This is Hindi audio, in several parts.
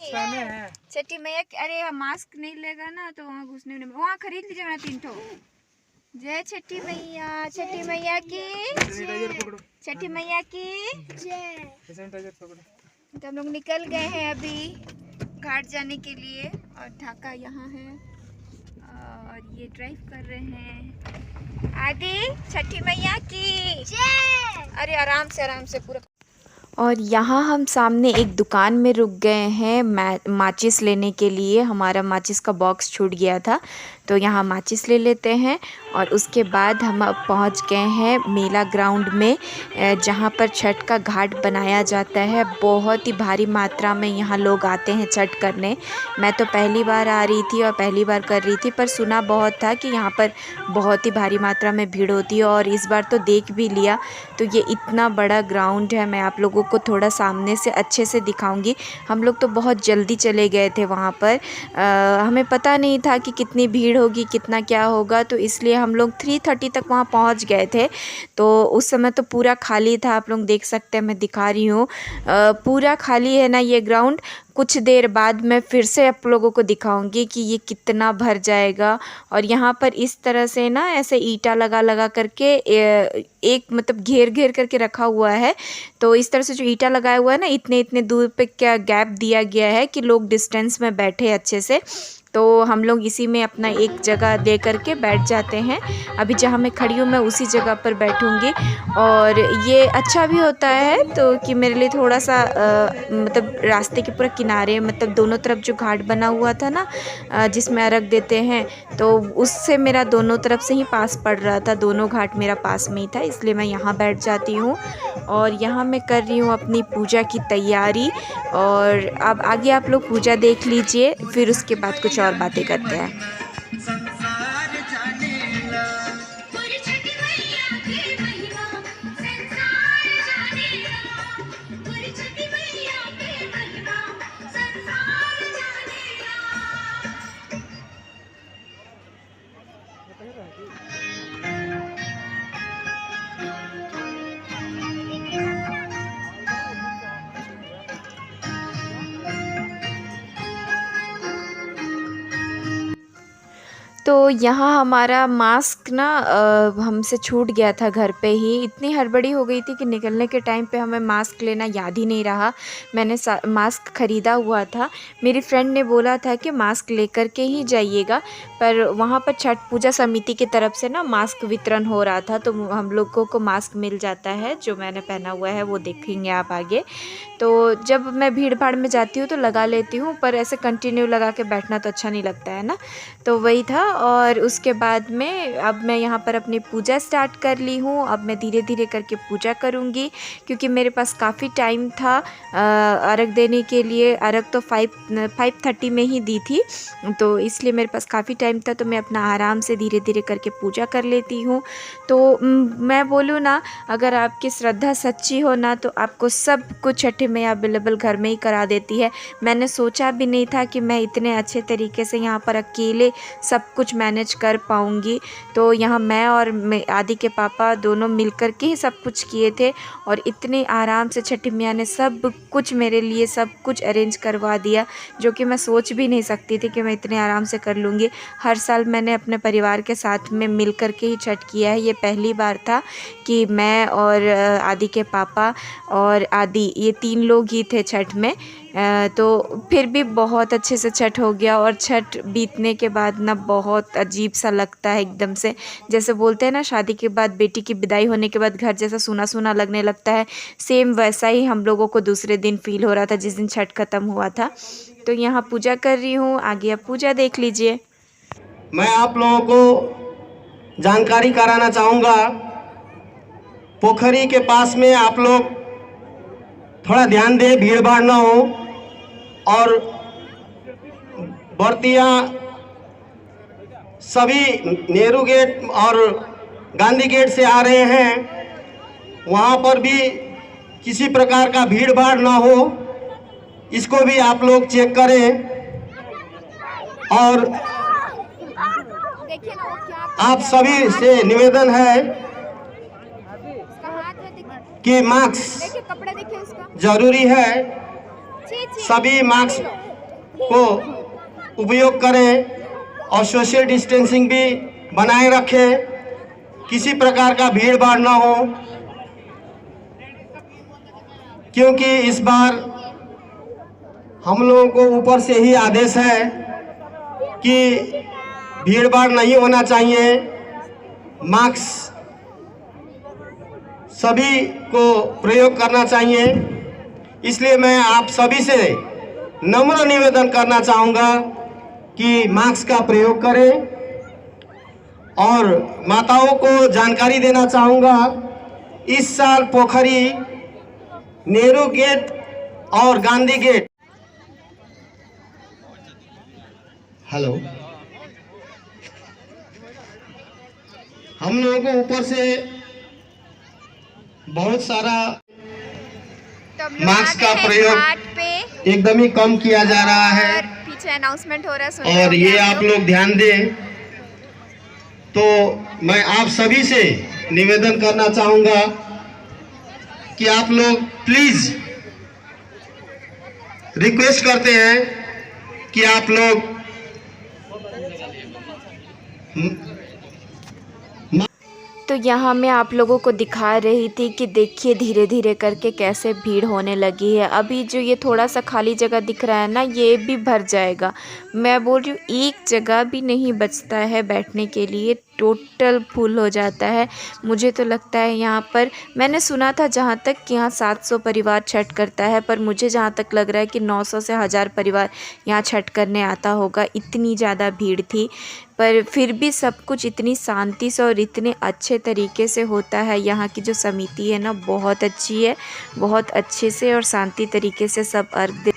छठी मैया अरे मास्क नहीं लेगा ना तो वहाँ घुसने नहीं, वहाँ खरीद लीजिए ना 3 ठो। जय छठी मैया, छठी मैया की, छठी मैया की जय। तो हम लोग निकल गए हैं अभी घाट जाने के लिए और ढाका यहाँ है और ये ड्राइव कर रहे हैं। आदि छठी मैया की जय। अरे आराम से पूरा। और यहाँ हम सामने एक दुकान में रुक गए हैं माचिस लेने के लिए। हमारा माचिस का बॉक्स छूट गया था तो यहाँ माचिस ले लेते हैं और उसके बाद हम अब पहुँच गए हैं मेला ग्राउंड में, जहाँ पर छठ का घाट बनाया जाता है। बहुत ही भारी मात्रा में यहाँ लोग आते हैं छठ करने। मैं तो पहली बार आ रही थी और पहली बार कर रही थी, पर सुना बहुत था कि यहाँ पर बहुत ही भारी मात्रा में भीड़ होती है और इस बार तो देख भी लिया। तो ये इतना बड़ा ग्राउंड है, मैं आप लोगों को थोड़ा सामने से अच्छे से दिखाऊंगी। हम लोग तो बहुत जल्दी चले गए थे वहाँ पर, हमें पता नहीं था कि कितनी भीड़ होगी, कितना क्या होगा, तो इसलिए हम लोग 3:30 तक वहाँ पहुँच गए थे। तो उस समय तो पूरा खाली था, आप लोग देख सकते हैं, मैं दिखा रही हूँ पूरा खाली है ना ये ग्राउंड। कुछ देर बाद मैं फिर से आप लोगों को दिखाऊंगी कि ये कितना भर जाएगा। और यहाँ पर इस तरह से ना ऐसे ईंटा लगा करके एक मतलब घेर करके रखा हुआ है। तो इस तरह से जो ईंटा लगाया हुआ है ना, इतने दूर पे क्या गैप दिया गया है कि लोग डिस्टेंस में बैठे अच्छे से। तो हम लोग इसी में अपना एक जगह दे करके बैठ जाते हैं। अभी जहाँ मैं खड़ी हूँ मैं उसी जगह पर बैठूँगी और ये अच्छा भी होता है तो कि मेरे लिए थोड़ा सा मतलब रास्ते के पूरा किनारे, मतलब दोनों तरफ जो घाट बना हुआ था ना जिसमें अर्घ देते हैं, तो उससे मेरा दोनों तरफ से ही पास पड़ रहा था, दोनों घाट मेरा पास में ही था, इसलिए मैं यहाँ बैठ जाती हूँ। और यहाँ मैं कर रही हूँ अपनी पूजा की तैयारी। और अब आगे आप लोग पूजा देख लीजिए, फिर उसके बाद कुछ और बातें करते हैं। तो यहाँ हमारा मास्क ना हमसे छूट गया था घर पे ही। इतनी हड़बड़ी हो गई थी कि निकलने के टाइम पे हमें मास्क लेना याद ही नहीं रहा। मैंने मास्क ख़रीदा हुआ था, मेरी फ्रेंड ने बोला था कि मास्क लेकर के ही जाइएगा, पर वहाँ पर छठ पूजा समिति की तरफ से ना मास्क वितरण हो रहा था तो हम लोगों को मास्क मिल जाता है। जो मैंने पहना हुआ है वो देखेंगे आप आगे। तो जब मैं भीड़ भाड़ में जाती हूँ तो लगा लेती हूँ, पर ऐसे कंटिन्यू लगा के बैठना तो अच्छा नहीं लगता है ना, तो वही था। और उसके बाद में अब मैं यहाँ पर अपनी पूजा स्टार्ट कर ली हूँ। अब मैं धीरे धीरे करके पूजा करूँगी क्योंकि मेरे पास काफ़ी टाइम था अर्घ देने के लिए। अर्घ तो 5:30 में ही दी थी, तो इसलिए मेरे पास काफ़ी टाइम था, तो मैं अपना आराम से धीरे धीरे करके पूजा कर लेती हूँ। तो मैं बोलूँ ना, अगर आपकी श्रद्धा सच्ची हो ना तो आपको सब कुछ छठी मैया अवेलेबल घर में ही करा देती है। मैंने सोचा भी नहीं था कि मैं इतने अच्छे तरीके से यहाँ पर अकेले सब कुछ मैनेज कर पाऊँगी। तो यहाँ मैं और आदि के पापा दोनों मिलकर के ही सब कुछ किए थे और इतने आराम से छठी मैया ने सब कुछ मेरे लिए सब कुछ अरेंज करवा दिया, जो कि मैं सोच भी नहीं सकती थी कि मैं इतने आराम से कर लूँगी। हर साल मैंने अपने परिवार के साथ में मिल कर के ही छठ किया है, ये पहली बार था कि मैं और आदि के पापा और आदि ये 3 लोग ही थे छठ में। तो फिर भी बहुत अच्छे से छठ हो गया। और छठ बीतने के बाद ना बहुत अजीब सा लगता है एकदम से, जैसे बोलते हैं ना शादी के बाद बेटी की विदाई होने के बाद घर जैसा सूना सूना लगने लगता है, सेम वैसा ही हम लोगों को दूसरे दिन फील हो रहा था जिस दिन छठ ख़त्म हुआ था। तो यहाँ पूजा कर रही हूँ, आगे आप पूजा देख लीजिए। मैं आप लोगों को जानकारी कराना चाहूँगा, पोखरी के पास में आप लोग थोड़ा ध्यान दें, भीड़ भाड़ ना हो। और बर्तियाँ सभी नेहरू गेट और गांधी गेट से आ रहे हैं, वहाँ पर भी किसी प्रकार का भीड़ भाड़ ना हो, इसको भी आप लोग चेक करें। और आप सभी से निवेदन है कि मास्क जरूरी है, सभी मास्क को उपयोग करें और सोशल डिस्टेंसिंग भी बनाए रखें, किसी प्रकार का भीड़ भाड़ ना हो, क्योंकि इस बार हम लोगों को ऊपर से ही आदेश है कि भीड़ भाड़ नहीं होना चाहिए, मास्क सभी को प्रयोग करना चाहिए। इसलिए मैं आप सभी से नम्र निवेदन करना चाहूँगा कि मास्क का प्रयोग करें और माताओं को जानकारी देना चाहूँगा, इस साल पोखरी, नेहरू गेट और गांधी गेट, हेलो, हम लोगों को ऊपर से बहुत सारा मास्क का प्रयोग एकदम ही कम किया जा रहा है, पीछे अनाउंसमेंट हो रहा है और ये आप लोग ध्यान दें। तो मैं आप सभी से निवेदन करना चाहूँगा कि आप लोग प्लीज रिक्वेस्ट करते हैं कि आप लोग तो यहाँ मैं आप लोगों को दिखा रही थी कि देखिए धीरे धीरे करके कैसे भीड़ होने लगी है। अभी जो ये थोड़ा सा खाली जगह दिख रहा है ना, ये भी भर जाएगा। मैं बोल रही हूँ, एक जगह भी नहीं बचता है बैठने के लिए, टोटल फुल हो जाता है। मुझे तो लगता है यहाँ पर, मैंने सुना था जहाँ तक कि यहाँ 700 परिवार छठ करता है, पर मुझे जहाँ तक लग रहा है कि 900 से 1000 परिवार यहाँ छठ करने आता होगा। इतनी ज़्यादा भीड़ थी, पर फिर भी सब कुछ इतनी शांति से और इतने अच्छे तरीके से होता है। यहाँ की जो समिति है ना, बहुत अच्छी है, बहुत अच्छे से और शांति तरीके से सब अर्घ दे।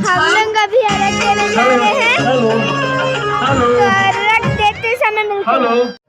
हम लोग अभी अर्घ देने जा रहे हैं। अर्घ देते समय मिलते हैं।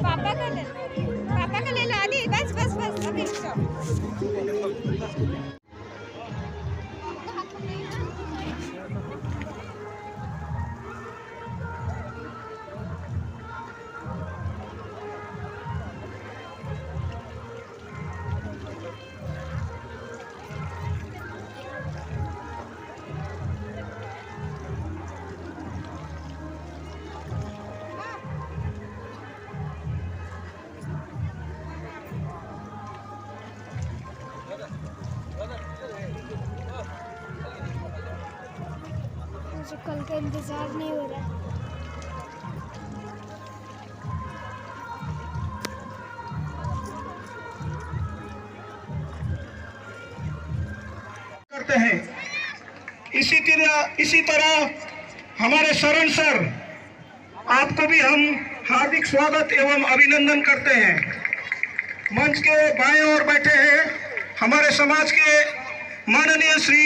पापा का ले लो आदि, बस बस बस अभी मुझे कल का इंतजार नहीं हो रहा। करते हैं। इसी तरह हमारे शरण सर, आपको भी हम हार्दिक स्वागत एवं अभिनंदन करते हैं। मंच के बाएं ओर बैठे हैं हमारे समाज के माननीय श्री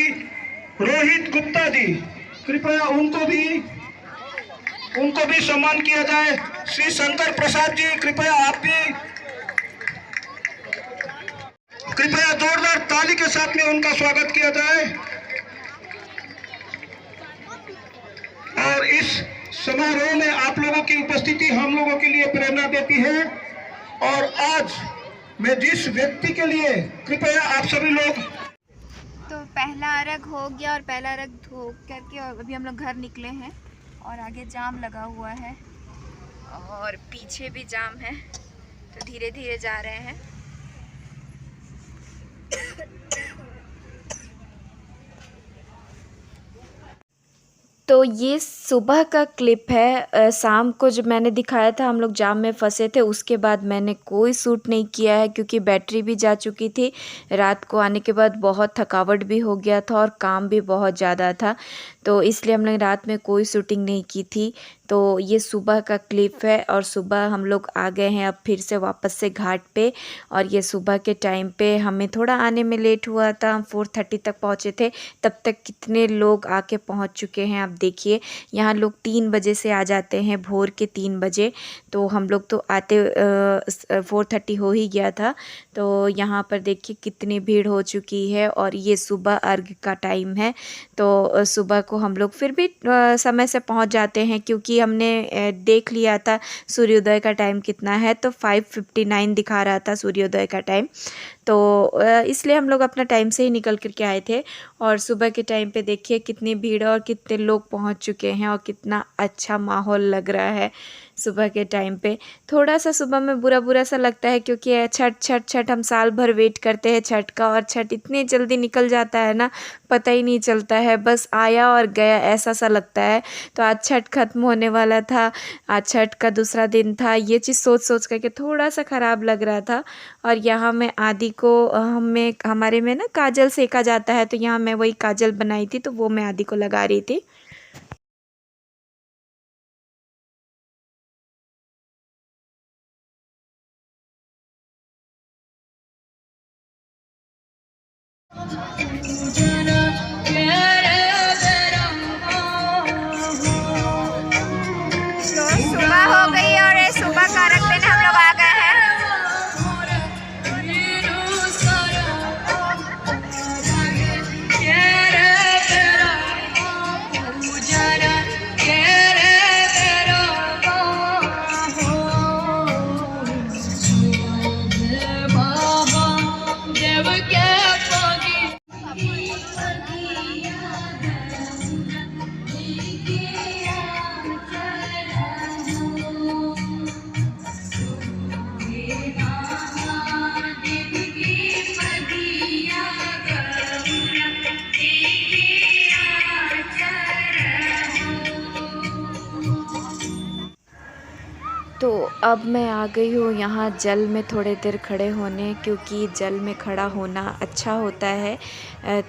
रोहित गुप्ता जी, कृपया उनको भी सम्मान किया जाए। श्री शंकर प्रसाद जी, कृपया आप भी, कृपया जोरदार ताली के साथ में उनका स्वागत किया जाए। और इस समारोह में आप लोगों की उपस्थिति हम लोगों के लिए प्रेरणा देती है। और आज मैं जिस व्यक्ति के लिए, कृपया आप सभी लोग, तो पहला अर्घ हो गया और पहला अर्घ हो करके और अभी हम लोग घर निकले हैं और आगे जाम लगा हुआ है और पीछे भी जाम है, तो धीरे धीरे जा रहे हैं। तो ये सुबह का क्लिप है। शाम को जब मैंने दिखाया था हम लोग जाम में फंसे थे, उसके बाद मैंने कोई शूट नहीं किया है क्योंकि बैटरी भी जा चुकी थी। रात को आने के बाद बहुत थकावट भी हो गया था और काम भी बहुत ज़्यादा था, तो इसलिए हमने रात में कोई शूटिंग नहीं की थी। तो ये सुबह का क्लिप है और सुबह हम लोग आ गए हैं अब फिर से वापस से घाट पे। और ये सुबह के टाइम पे हमें थोड़ा आने में लेट हुआ था, हम 4:30 तक पहुँचे थे। तब तक कितने लोग आके पहुँच चुके हैं आप देखिए। यहाँ लोग 3 बजे से आ जाते हैं, भोर के 3 बजे। तो हम लोग तो आते 4:30 हो ही गया था। तो यहाँ पर देखिए कितनी भीड़ हो चुकी है और ये सुबह अर्घ का टाइम है। तो सुबह को हम लोग फिर भी समय से पहुँच जाते हैं क्योंकि हमने देख लिया था सूर्योदय का टाइम कितना है, तो 5:59 दिखा रहा था सूर्योदय का टाइम। तो इसलिए हम लोग अपना टाइम से ही निकल कर के आए थे। और सुबह के टाइम पे देखिए कितनी भीड़ और कितने लोग पहुंच चुके हैं और कितना अच्छा माहौल लग रहा है सुबह के टाइम पे। थोड़ा सा सुबह में बुरा बुरा सा लगता है क्योंकि छठ हम साल भर वेट करते हैं छठ का, और छठ इतनी जल्दी निकल जाता है ना, पता ही नहीं चलता है, बस आया और गया ऐसा सा लगता है। तो आज छठ खत्म होने वाला था, आज छठ का दूसरा दिन था। ये चीज़ सोच करके थोड़ा सा ख़राब लग रहा था। और यहाँ मैं आदि को हमारे में ना काजल सेका जाता है, तो यहाँ मैं वही काजल बनाई थी, तो वो मैं आदि को लगा रही थी। तो सुबह हो गई और सुबह का अर्घ लेने हम लोग आ गए हैं। तो अब मैं आ गई हूँ यहाँ जल में थोड़े देर खड़े होने, क्योंकि जल में खड़ा होना अच्छा होता है।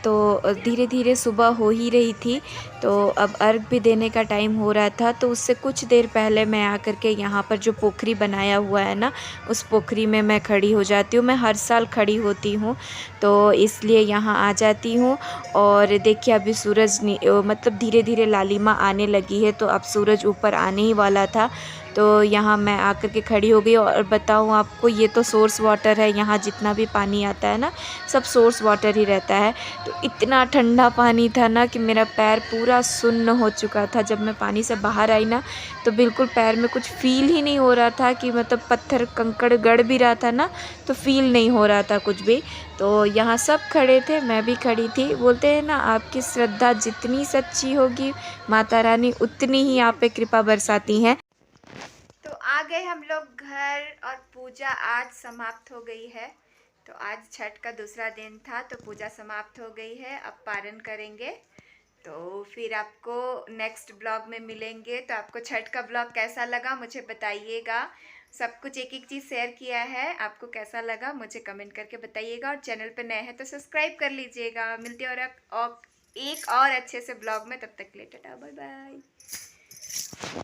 तो धीरे धीरे सुबह हो ही रही थी, तो अब अर्घ भी देने का टाइम हो रहा था। तो उससे कुछ देर पहले मैं आकर के यहाँ पर जो पोखरी बनाया हुआ है ना, उस पोखरी में मैं खड़ी हो जाती हूँ। मैं हर साल खड़ी होती हूँ, तो इसलिए यहाँ आ जाती हूँ। और देखिए अभी सूरज मतलब धीरे धीरे लालिमा आने लगी है, तो अब सूरज ऊपर आने ही वाला था। तो यहाँ मैं आकर के खड़ी हो गई। और बताऊँ आपको, ये तो सोर्स वाटर है, यहाँ जितना भी पानी आता है ना, सब सोर्स वाटर ही रहता है। तो इतना ठंडा पानी था ना कि मेरा पैर पूरा सुन्न हो चुका था। जब मैं पानी से बाहर आई ना, तो बिल्कुल पैर में कुछ फ़ील ही नहीं हो रहा था कि मतलब पत्थर कंकड़ गड़ भी रहा था ना, तो फ़ील नहीं हो रहा था कुछ भी। तो यहाँ सब खड़े थे, मैं भी खड़ी थी। बोलते हैं ना, आपकी श्रद्धा जितनी सच्ची होगी, माता रानी उतनी ही आप पे कृपा बरसाती हैं। तो आ गए हम लोग घर और पूजा आज समाप्त हो गई है। तो आज छठ का दूसरा दिन था, तो पूजा समाप्त हो गई है। अब पारण करेंगे, तो फिर आपको नेक्स्ट ब्लॉग में मिलेंगे। तो आपको छठ का ब्लॉग कैसा लगा मुझे बताइएगा। सब कुछ एक एक चीज़ शेयर किया है, आपको कैसा लगा मुझे कमेंट करके बताइएगा। और चैनल पे नए हैं तो सब्सक्राइब कर लीजिएगा। मिलते हैं और एक और अच्छे से ब्लॉग में, तब तक के लिए टाटा बाय बाय।